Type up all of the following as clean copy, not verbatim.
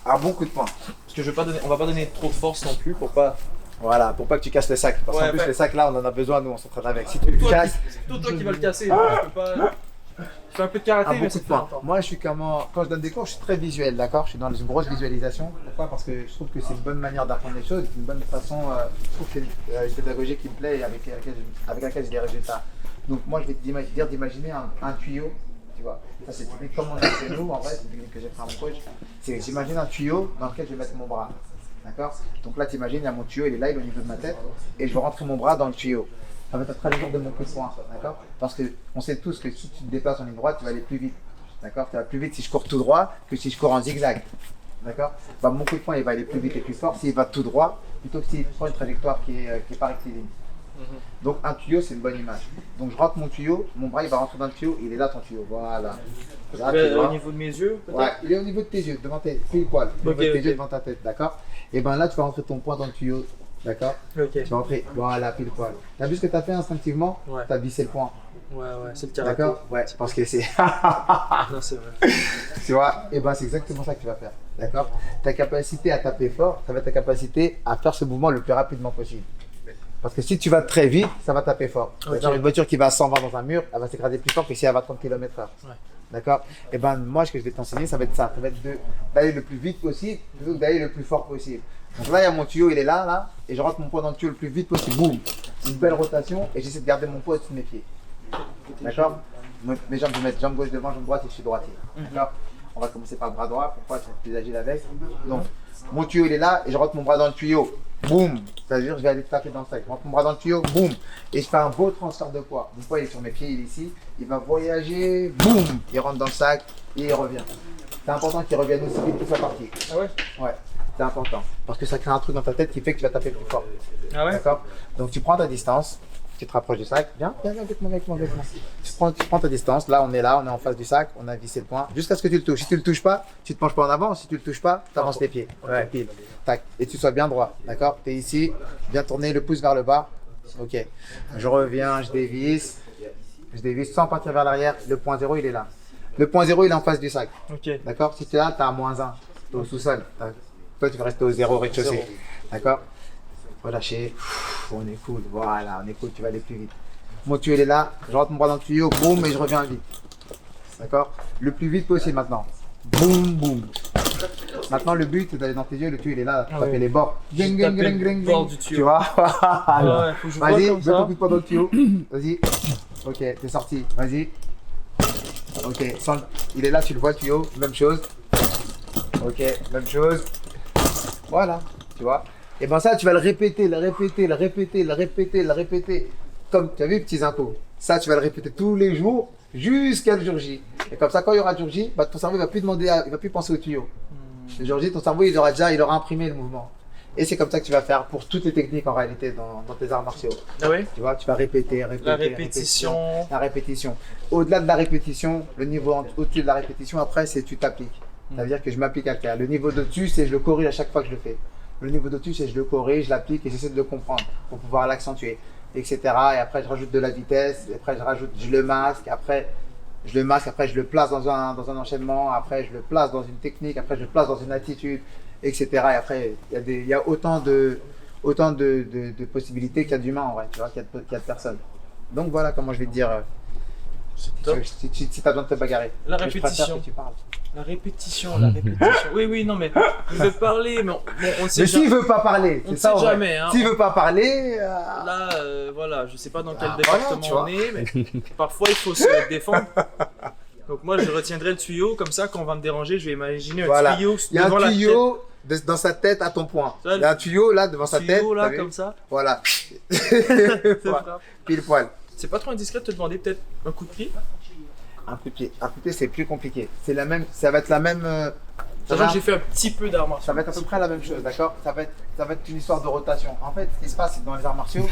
Un bon coup de poing. Parce que je veux pas donner, on va pas donner trop de force non plus pour pas. Voilà, pour pas que tu casses le sac. Parce qu'en plus, Ouais. les sacs là, on en a besoin, nous, on s'entraîne avec. Si tu le Toi, casses, c'est plutôt toi qui vas le casser. Je peux pas. Je fais un peu de karaté, un mais bon coup c'est de pas poing. longtemps. Moi, je suis quand je donne des cours, je suis très visuel, d'accord? Je suis dans une grosse visualisation. Pourquoi? Parce que je trouve que c'est une bonne manière d'apprendre les choses, une bonne façon. Je trouve que c'est une pédagogie qui me plaît et avec laquelle j'ai des résultats. Donc, moi, je vais te dire d'imaginer un tuyau. Tu vois, ça c'est typique comme on a fait nous, en vrai, c'est une technique que j'ai fait à mon coach. C'est j'imagine un tuyau dans lequel je vais mettre mon bras. D'accord? Donc là, tu imagines, il y a mon tuyau, il est là, il est au niveau de ma tête, et je vais rentrer mon bras dans le tuyau. Ça va être très dur de mon coup de poing, d'accord? Parce qu'on sait tous que si tu te déplaces en ligne droite, tu vas aller plus vite. D'accord? Tu vas plus vite si je cours tout droit que si je cours en zigzag. D'accord? Bah, mon coup de poing, il va aller plus vite et plus fort s'il va tout droit, plutôt que s'il prend une trajectoire qui est pas rectiligne. Donc un tuyau, c'est une bonne image. Donc je rentre mon tuyau, mon bras il va rentrer dans le tuyau, il est là ton tuyau, voilà. Là, tu vois. Au niveau de mes yeux, peut-être. Ouais, il est au niveau de tes yeux, devant tes pile poil, au niveau de tes yeux devant ta tête, d'accord? Et ben là tu vas rentrer ton poing dans le tuyau, d'accord? Ok. Tu vas rentrer, voilà, pile poil. T'as vu ce que t'as fait instinctivement? Ouais. T'as vissé le poing, Ouais, c'est le karaté. d'accord? Ouais, parce que c'est. Non, c'est vrai. Tu vois? Et ben c'est exactement ça que tu vas faire, d'accord? Ta capacité à taper fort, ça va être ta capacité à faire ce mouvement le plus rapidement possible. Parce que si tu vas très vite, ça va taper fort. Ok. Genre une voiture qui va à 120 dans un mur, elle va s'écraser plus fort que si elle va à 30 km/h. Ouais. D'accord? Et ben moi, ce que je vais t'enseigner, ça va être ça. Ça va être d'aller le plus vite possible plutôt que d'aller le plus fort possible. Donc là, il y a mon tuyau, il est là, et je rentre mon poids dans le tuyau le plus vite possible. Boum! Une belle rotation, et j'essaie de garder mon poids au-dessus de mes pieds. D'accord? Mes jambes, je vais mettre jambe gauche devant, jambe droite, et je suis droitier. D'accord? On va commencer par le bras droit, pourquoi tu vas être plus agile avec. Donc, mon tuyau, il est là, et je rentre mon bras dans le tuyau. Boum! C'est-à-dire, je vais aller taper dans le sac. Je rentre mon bras dans le tuyau, boum! Et je fais un beau transfert de poids. Mon poids, il est sur mes pieds, il est ici. Il va voyager, boum! Il rentre dans le sac, et il revient. C'est important qu'il revienne aussi vite que sa partie. Ah ouais? Ouais, c'est important. Parce que ça crée un truc dans ta tête qui fait que tu vas taper plus fort. Ah ouais? D'accord? Donc, tu prends ta distance. Tu te rapproches du sac, viens avec moi. Tu prends ta distance, là on est en face du sac, on a vissé le point, jusqu'à ce que tu le touches. Si tu le touches pas, tu te penches pas en avant, si tu le touches pas, tu avances les pieds. Ouais, pile. Tac. Et tu sois bien droit, d'accord? Tu es ici, bien tourner le pouce vers le bas. Ok. Je reviens, je dévisse sans partir vers l'arrière. Le point 0, il est là. Le point 0, il est en face du sac. Ok. D'accord? Si tu es là, tu as un -1. Tu es au sous-sol. Toi, tu vas rester au 0 rez-de-chaussée. D'accord? Relâcher, on est cool, voilà, on est cool, tu vas aller plus vite. Mon tuyau il est là, je rentre mon bras dans le tuyau, boum, et je reviens vite. D'accord? Le plus vite possible maintenant. Boum, boum. Maintenant, le but c'est d'aller dans tes yeux, le tuyau il est là, taper ouais. les bords. Gring, gring, Taper gring, le gring, bord gring. du tuyau. Tu vois? Ouais, faut que je vois Vas-y, comme mets ça. ton coup de poing dans le tuyau. Vas-y. Ok, t'es sorti, vas-y. Ok, il est là, tu le vois le tuyau, même chose. Ok, même chose. Voilà, tu vois? Et ben ça, tu vas le répéter. Comme tu as vu, petits impôts. Ça, tu vas le répéter tous les jours jusqu'à le jour J. Et comme ça, quand il y aura le jour J, bah, ton cerveau il va plus il va plus penser au tuyau. Le jour J, ton cerveau il aura imprimé le mouvement. Et c'est comme ça que tu vas faire pour toutes les techniques en réalité dans tes arts martiaux. Ah ouais? Tu vois, tu vas répéter. La répétition. La répétition. Au-delà de la répétition, le niveau au-dessus de la répétition, après, c'est tu t'appliques. Ça veut dire que je m'applique à le faire. Le niveau d'au-dessus, c'est je le corrige à chaque fois que je le fais. Le niveau d'au-dessus, c'est je le corrige, je l'applique et j'essaie de le comprendre pour pouvoir l'accentuer, etc. Et après, je rajoute de la vitesse, et après, je le masque, après, je le place dans un enchaînement, après, je le place dans une technique, après, je le place dans une attitude, etc. Et après, il y a autant de possibilités qu'il y a d'humains en vrai, tu vois, qu'il y a de personnes. Donc voilà comment je vais te dire, Top. si tu as besoin de te bagarrer. La Mais je préfère répétition. que tu parles. La répétition. Oui, non, mais je veux parler, mais on ne sait Mais jamais. s'il veut pas parler, On ne c'est ça sait en vrai. jamais. Hein. S'il veut pas parler, Là, voilà, je sais pas dans quel Ah, département voilà, tu vois. on est, mais parfois il faut se défendre. Donc moi, je retiendrai le tuyau, comme ça, quand on va me déranger, je vais imaginer un voilà. tuyau Il y a devant un la tête. tuyau dans sa tête à ton point. Ça, Il y a un tuyau là devant sa tête. Tuyau là, t'as vu comme ça. Voilà. C'est Voilà. ça. Pile poil. C'est pas trop indiscret de te demander peut-être un coup de pied? Un coup de pied. Un coup de pied, c'est plus compliqué. C'est la même. Ça va être la même. Sachant que j'ai fait un petit peu d'arts martiaux. Ça va être à peu près la même chose, d'accord? Ça va être une histoire de rotation. En fait, ce qui se passe, c'est que dans les arts martiaux,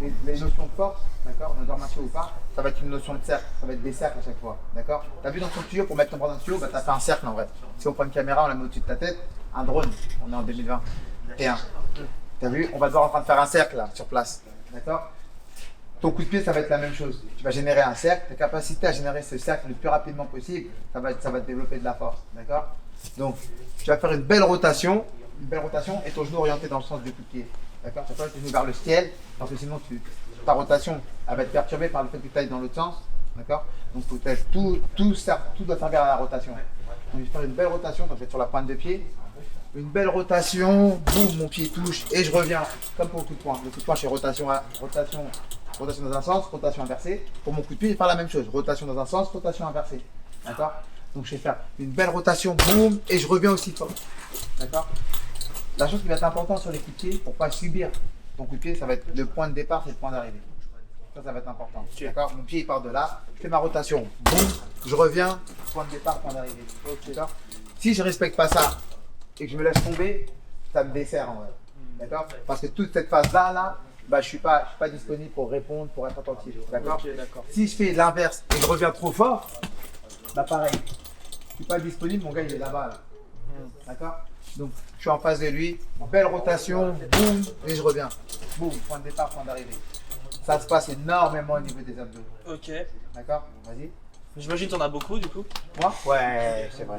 les notions de force, d'accord? Dans les arts martiaux ou pas, ça va être une notion de cercle. Ça va être des cercles à chaque fois, d'accord? T'as vu dans ton tuyau, pour mettre ton bras dans le tuyau, bah, t'as fait un cercle en vrai. Si on prend une caméra, on la met au-dessus de ta tête, un drone, on est en 2021. T'as vu? On va devoir en train de faire un cercle là, sur place, d'accord? Ton coup de pied, ça va être la même chose. Tu vas générer un cercle. Ta capacité à générer ce cercle le plus rapidement possible, ça va te développer de la force, d'accord? Donc, tu vas faire une belle rotation et ton genou orienté dans le sens du coup de pied. D'accord? Tu vas faire le genou vers le ciel, parce que sinon ta rotation elle va être perturbée par le fait que tu ailles dans l'autre sens. D'accord? Donc, tout doit servir à la rotation. Donc, je vais faire une belle rotation, donc je vais être sur la pointe de pied. Une belle rotation, boum, mon pied touche et je reviens comme pour le coup de poing. Le coup de poing, c'est rotation dans un sens, rotation inversée. Pour mon coup de pied, je vais faire la même chose. Rotation dans un sens, rotation inversée. D'accord? Donc, je vais faire une belle rotation, boum, et je reviens aussi fort. D'accord? La chose qui va être importante sur les coups de pied, pour ne pas subir ton coup de pied, ça va être le point de départ, c'est le point d'arrivée. Ça va être important. D'accord? Mon pied il part de là, je fais ma rotation, boum, je reviens, point de départ, point d'arrivée. D'accord? Si je ne respecte pas ça et que je me laisse tomber, ça me dessert en vrai. D'accord? Parce que toute cette phase-là, bah, je ne suis pas disponible pour répondre, pour être attentif. D'accord? Ok, d'accord. Si je fais l'inverse et que je reviens trop fort, bah pareil. Je ne suis pas disponible, mon gars il est là-bas. Là. D'accord? Donc je suis en face de lui, belle rotation, boum, et je reviens. Boum, point de départ, point d'arrivée. Ça se passe énormément au niveau des abdos. Ok. D'accord? Vas-y. J'imagine que t'en as beaucoup du coup. Moi? Ouais, c'est vrai.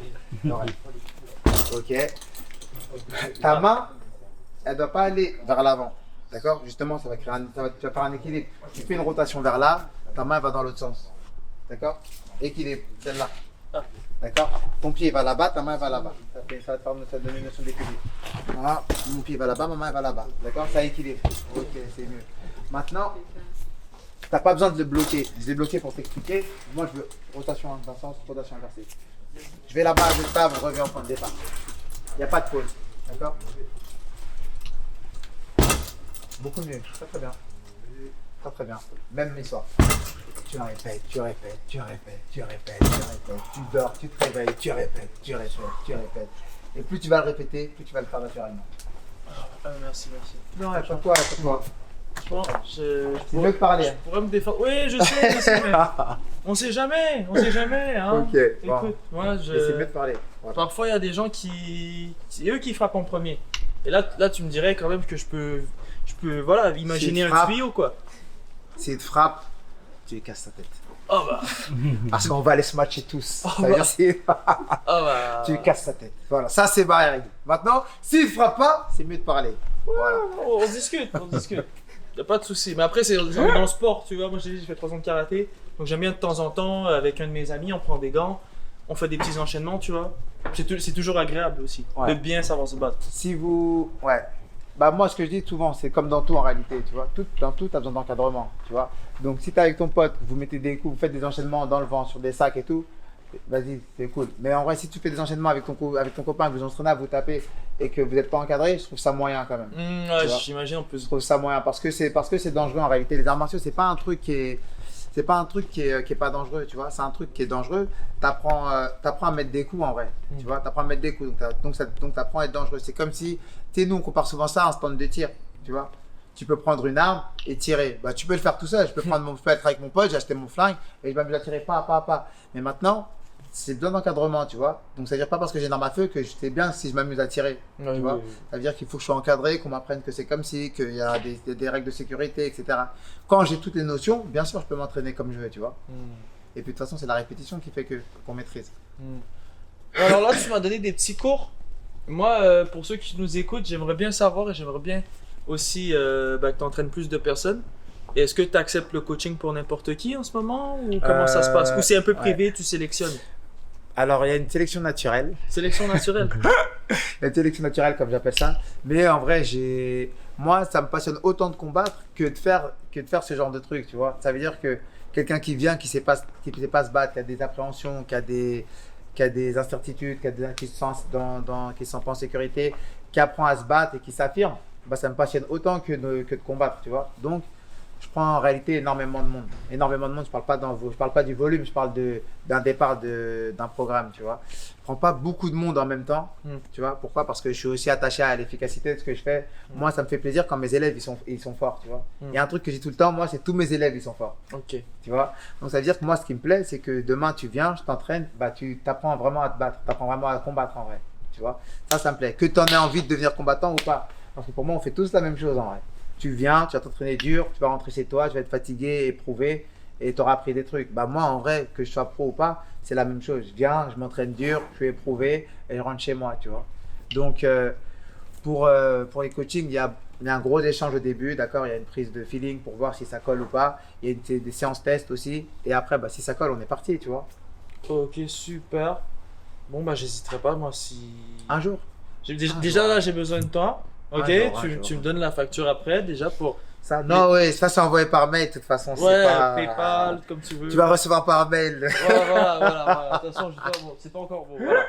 Ok. Ta main, elle ne doit pas aller vers l'avant. D'accord? Justement, tu vas faire un équilibre. Tu fais une rotation vers là, ta main va dans l'autre sens. D'accord? Équilibre, celle-là. D'accord? Ton pied va là-bas, ta main va là-bas. Ça va te donner une notion d'équilibre. Voilà, mon pied va là-bas, ma main va là-bas. D'accord? Ça équilibre. Ok, c'est mieux. Maintenant, tu n'as pas besoin de le bloquer. Je l'ai bloqué pour t'expliquer. Moi, je veux rotation d'un sens, rotation inversée. Je vais là-bas, je tape, je reviens au point de départ. Il n'y a pas de pause. D'accord? Beaucoup mieux. Très très bien. Très très bien. Même mes soirs. Tu répètes, tu répètes, tu répètes, tu répètes, tu répètes. Tu dors, tu te réveilles, tu répètes, tu répètes, tu répètes. Et plus tu vas le répéter, plus tu vas le faire naturellement. Merci. Non, pas toi, pas toi. Bon, C'est mieux de parler. Je pourrais me défendre. Oui, je sais, mais on sait jamais, hein. Ok, bon. Écoute, moi, Mais c'est mieux de parler. Voilà. Parfois, il y a des gens qui, c'est eux qui frappent en premier. Et là, tu me dirais quand même que je peux, voilà, imaginer un tuyau, quoi. S'il te frappe, tu lui casses ta tête. Oh bah. Parce qu'on va aller se matcher tous. Oh Ça veut dire si Oh bah. tu lui casses ta tête. Voilà, ça c'est ma règle. Maintenant, s'il ne frappe pas, c'est mieux de parler. Voilà. On discute. Y a pas de souci. Mais après, c'est dans le sport, tu vois. Moi, j'ai fait 3 ans de karaté. Donc, j'aime bien de temps en temps, avec un de mes amis, on prend des gants, on fait des petits enchaînements, tu vois. C'est toujours agréable aussi, de bien savoir se battre. Si vous. Ouais. Bah, moi, ce que je dis souvent, c'est comme dans tout en réalité, tu vois. Dans tout, tu as besoin d'encadrement, tu vois. Donc, si tu es avec ton pote, vous mettez des coups, vous faites des enchaînements dans le vent, sur des sacs et tout, vas-y, c'est cool. Mais en vrai, si tu fais des enchaînements avec ton copain, que vous entraînez, vous tapez et que vous n'êtes pas encadré, je trouve ça moyen quand même. Ouais, j'imagine en plus. Je trouve ça moyen parce que c'est dangereux en réalité. Les arts martiaux, c'est pas un truc qui est pas dangereux, tu vois. C'est un truc qui est dangereux. T'apprends à mettre des coups en vrai, tu vois. T'apprends à mettre des coups, donc t'apprends à être dangereux. C'est comme si, tu sais, nous on compare souvent ça à un stand de tir, tu vois. Tu peux prendre une arme et tirer. Bah, tu peux le faire tout seul. Je peux être avec mon pote, j'ai acheté mon flingue et je m'amuse à tirer pas. Mais maintenant, c'est besoin d'encadrement, tu vois. Donc, ça veut dire pas parce que j'ai une arme à feu que je sais bien si je m'amuse à tirer, tu vois. Ça veut dire qu'il faut que je sois encadré, qu'on m'apprenne que c'est comme si, qu'il y a des règles de sécurité, etc. Quand j'ai toutes les notions, bien sûr, je peux m'entraîner comme je veux, tu vois. Et puis, de toute façon, c'est la répétition qui fait qu'on maîtrise. Alors là, tu m'as donné des petits cours. Moi, pour ceux qui nous écoutent, j'aimerais bien savoir et j'aimerais bien aussi que tu entraînes plus de personnes. Et est-ce que tu acceptes le coaching pour n'importe qui en ce moment ou comment ça se passe? Ou c'est un peu privé, tu sélectionnes? Alors, il y a une sélection naturelle. Sélection naturelle. La sélection naturelle, comme j'appelle ça. Mais en vrai, moi, ça me passionne autant de combattre que de faire ce genre de truc, tu vois. Ça veut dire que quelqu'un qui vient, qui ne sait pas se battre, qui a des appréhensions, qui a des incertitudes, qui se sent pas en sécurité, qui apprend à se battre et qui s'affirme, bah, ça me passionne autant que de combattre, tu vois. Donc, je prends en réalité énormément de monde. Énormément de monde, je parle pas du volume, je parle d'un départ d'un programme, tu vois. Je prends pas beaucoup de monde en même temps, tu vois. Pourquoi? Parce que je suis aussi attaché à l'efficacité de ce que je fais. Moi, ça me fait plaisir quand mes élèves, ils sont forts, tu vois. Il y a un truc que j'ai tout le temps, moi, c'est tous mes élèves, ils sont forts. Ok. Tu vois. Donc, ça veut dire que moi, ce qui me plaît, c'est que demain, tu viens, je t'entraîne, bah, tu apprends vraiment à te battre, tu apprends vraiment à combattre en vrai, tu vois. Ça me plaît. Que tu en aies envie de devenir combattant ou pas. Parce que pour moi, on fait tous la même chose en vrai. Tu viens, tu vas t'entraîner dur, tu vas rentrer chez toi, tu vas être fatigué, éprouvé, et tu auras appris des trucs. Bah, moi, en vrai, que je sois pro ou pas, c'est la même chose. Je viens, je m'entraîne dur, je suis éprouvé et je rentre chez moi, tu vois. Donc, pour les coachings, il y a un gros échange au début, d'accord? Il y a une prise de feeling pour voir si ça colle ou pas. Il y a des séances tests aussi. Et après, bah, si ça colle, on est parti, tu vois. Ok, super. Bon, bah, j'hésiterai pas, moi, si. Un jour. Déjà, là, j'ai besoin de toi. Ok, Un tu jour. me donnes la facture après, déjà pour. Ça, non, ouais, ça c'est envoyé par mail, de toute façon. C'est Ouais, pas... PayPal, comme tu veux. Tu vas recevoir par mail. Voilà. De toute façon, bon, c'est pas encore bon. Voilà.